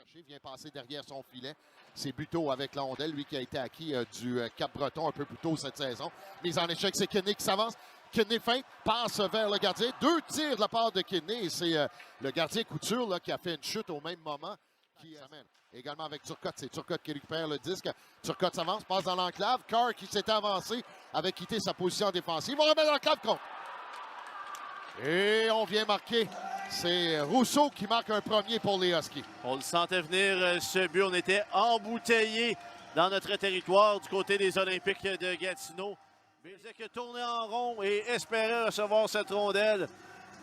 chercher, vient passer derrière son filet. C'est Buteau avec la rondelle, lui qui a été acquis du Cap-Breton un peu plus tôt cette saison. Mise en échec, c'est Kidney qui s'avance. Kidney feinte, passe vers le gardien. 2 tirs de la part de Kidney et c'est le gardien Couture là, qui a fait une chute au même moment. Qui amène également avec Turcotte. C'est Turcotte qui récupère le disque. Turcotte s'avance, passe dans l'enclave. Carr qui s'était avancé avait quitté sa position défensive. On remet l'enclave contre. Et on vient marquer. C'est Rousseau qui marque un premier pour les Huskies. On le sentait venir, ce but. On était embouteillés dans notre territoire du côté des Olympiques de Gatineau. Bézic tournait en rond et espérait recevoir cette rondelle.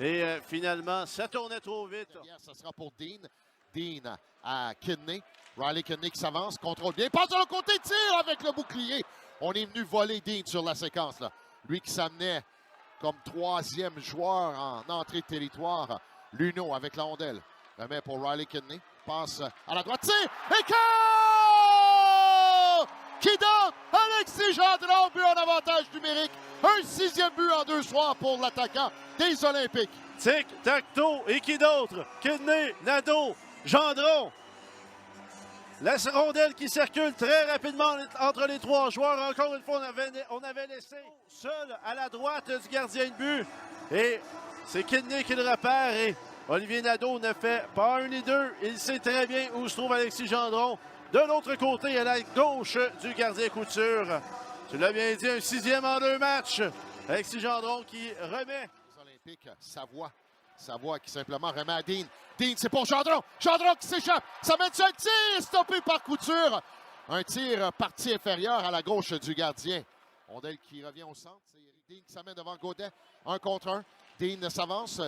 Et finalement, ça tournait trop vite. Ça sera pour Dean. Dean à Kidney. Riley Kidney qui s'avance, contrôle bien. Passe de l'autre côté, tire avec le bouclier. On est venu voler Dean sur la séquence. Là. Lui qui s'amenait comme 3e joueur en entrée de territoire. Luneau avec la rondelle. Remet pour Riley Kidney. Passe à la droite. Tire! Et qui donne Alexis Gendron, but en avantage numérique. Un 6e but en 2 soirs pour l'attaquant des Olympiques. Tic, tac, toe, et qui d'autre? Kidney, Nadeau, Gendron. La rondelle qui circule très rapidement entre les 3 joueurs. Encore une fois, on avait laissé seul à la droite du gardien de but. Et c'est Kidney qui le repère. Et Olivier Nadeau ne fait pas un ni deux. Il sait très bien où se trouve Alexis Gendron. De l'autre côté, à la gauche du gardien Couture. Tu l'as bien dit, un 6e en 2 matchs. Alexis Gendron qui remet. Les Olympiques, Savoie. Savoie qui simplement remet à Dean. Dean, c'est pour Gendron. Gendron qui s'échappe. Ça mène sur un tir stoppé par Couture. Un tir partie inférieure à la gauche du gardien. Rondelle qui revient au centre. C'est Dean qui s'amène devant Godet. 1 contre 1. Dean s'avance,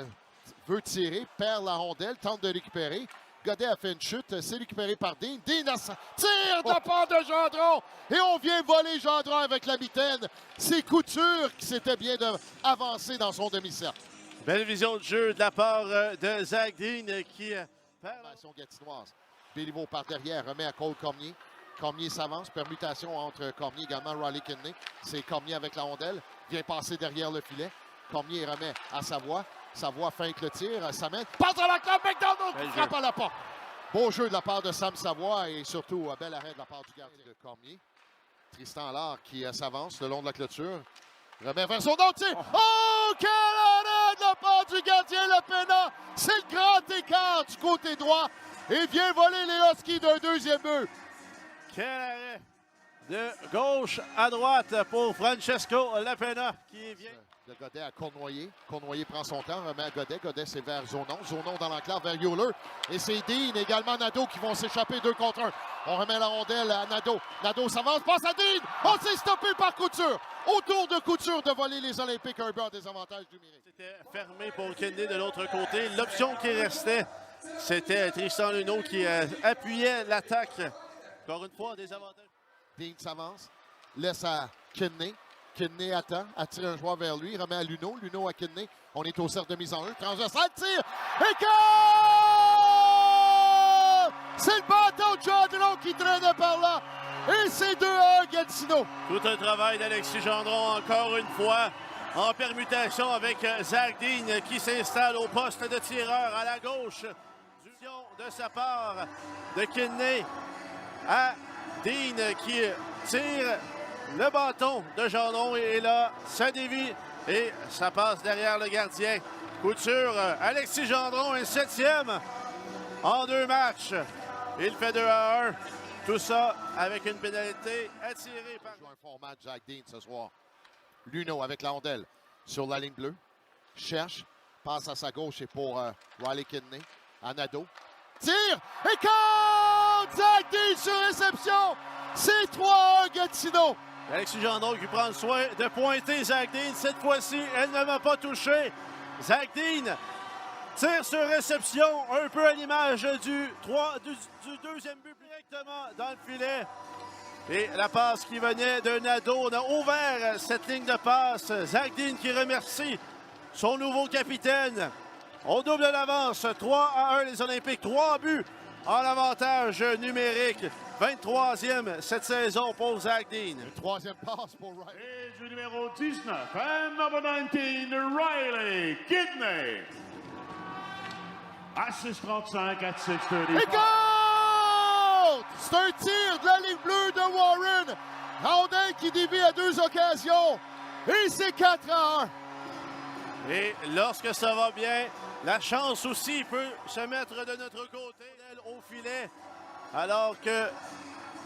veut tirer, perd la rondelle, tente de récupérer. Godet a fait une chute, c'est récupéré par Dean. Dean tire de la part de Gendron. Et on vient voler Gendron avec la mitaine. C'est Couture qui s'était bien avancé dans son demi-cercle. Belle vision de jeu de la part de Zach Dean qui perd la gatinoise. Béliveau par derrière, remet à Cole Cormier. Cormier s'avance, permutation entre Cormier également Riley Kidney. C'est Cormier avec la rondelle, vient passer derrière le filet. Cormier remet à Savoie. Savoie feinte le tir, Samet passe à la clave, McDonald qui frappe à la porte. Beau jeu de la part de Sam Savoie et surtout un bel arrêt de la part du gardien de Cormier. Tristan Allard qui s'avance le long de la clôture. Remet vers son autre tir. Oh, quel arrêt de la part du gardien Le Pénat. C'est le grand écart du côté droit et vient voler les Huskies d'un 2e but. Quel arrêt de gauche à droite pour Francesco Lapena qui vient. De Godet à Cournoyer. Cournoyer prend son temps, remet à Godet. Godet, c'est vers Zonon. Zonon dans l'enclave vers Euler. Et c'est Dean, également Nadeau qui vont s'échapper 2 contre 1. On remet la rondelle à Nadeau. Nadeau s'avance, passe à Dean. On s'est stoppé par Couture. Autour de Couture de voler les Olympiques un but en désavantage numérique. C'était fermé pour Kennedy de l'autre côté. L'option qui restait, c'était Tristan Luneau qui appuyait l'attaque. Encore une fois, en désavantage. Dean s'avance, laisse à Kidney. Kidney attend, attire un joueur vers lui, remet à Luneau. Luneau à Kidney. On est au cercle de mise en jeu. Transversal, tire! Et goal! C'est le bâton de Gendron qui traînait par là. Et c'est 2-1 Gatineau. Tout un travail d'Alexis Gendron, encore une fois, en permutation avec Zach Dean qui s'installe au poste de tireur à la gauche. De sa part de Kidney à Dean qui tire. Le bâton de Gendron est là, ça dévie et ça passe derrière le gardien. Couture, Alexis Gendron, un 7e en 2 matchs. Il fait 2-1. Tout ça avec une pénalité attirée par... Un fort match, Zach Dean, ce soir. Luneau avec la rondelle sur la ligne bleue. Cherche, passe à sa gauche et pour Riley Kidney. Anado. Tire et compte! Zach Dean sur réception. C'est 3-1 Gatineau. Alexis Gendron qui prend le soin de pointer Zach Dean. Cette fois-ci, elle ne m'a pas touché. Zach Dean tire sur réception, un peu à l'image du 2e but directement dans le filet. Et la passe qui venait de Nadeau, on a ouvert cette ligne de passe. Zach Dean qui remercie son nouveau capitaine. On double l'avance, 3-1 les Olympiques, 3 buts en avantage numérique. 23e cette saison pour Zach Dean. Le 3e passe pour Riley. Et du numéro 19, and number 19, Riley Kidney. Assist 35 at 6:30. Et goal! C'est un tir de la ligne bleue de Warren. Rondelle qui dévie à 2 occasions. Et c'est 4-1. Et lorsque ça va bien, la chance aussi peut se mettre de notre côté au filet. Alors que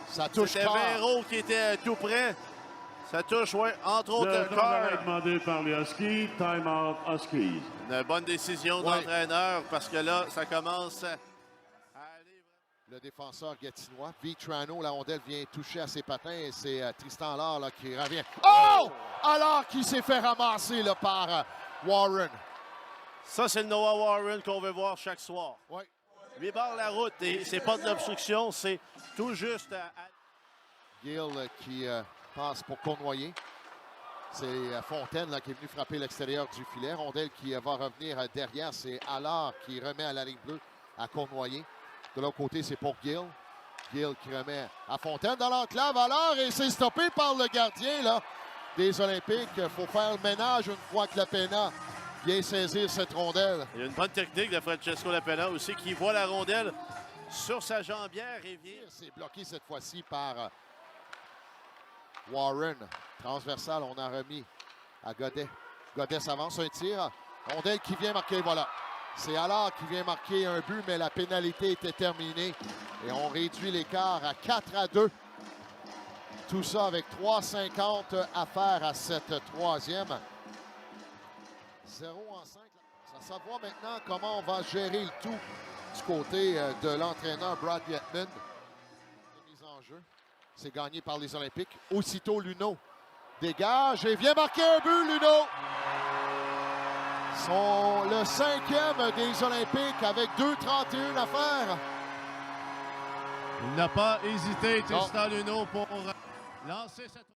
Ça touche c'était fort. Véro qui était tout près. Ça touche, oui, entre autres, Le le temps d'arrêt cœur. demandé par les Huskies. Time out Huskies. Une bonne décision Ouais. d'entraîneur parce que là, ça commence à aller. Le défenseur gatinois, Vitrano, la rondelle vient toucher à ses patins et c'est Tristan Allard là, qui revient. Oh! Allard qui s'est fait ramasser là, par Warren. Ça, c'est le Noah Warren qu'on veut voir chaque soir. Ouais. Lui barre la route et c'est pas de l'obstruction, c'est tout juste Gill qui passe pour Cournoyer. C'est Fontaine là, qui est venu frapper l'extérieur du filet. Rondelle qui va revenir derrière. C'est Allard qui remet à la ligne bleue à Cournoyer. De l'autre côté, c'est pour Gill. Gill qui remet à Fontaine dans l'enclave. Allard et c'est stoppé par le gardien là, des Olympiques. Il faut faire le ménage une fois que la Pena vient saisir cette rondelle. Il y a une bonne technique de Francesco Lapena aussi qui voit la rondelle sur sa jambière et vient. C'est bloqué cette fois-ci par Warren. Transversal, on a remis à Godet. Godet s'avance, un tir. Rondelle qui vient marquer, voilà. C'est Allard qui vient marquer un but, mais la pénalité était terminée. Et on réduit l'écart à 4-2. Tout ça avec 3,50 à faire à cette troisième. 0 en 5. Ça savoir maintenant comment on va gérer le tout du côté de l'entraîneur Brad Yetman. Mise en jeu. C'est gagné par les Olympiques. Aussitôt, Luneau dégage et vient marquer un but, Luneau. Le 5e des Olympiques avec 2,31 à faire. Il n'a pas hésité, Tristan Luneau, pour lancer cette...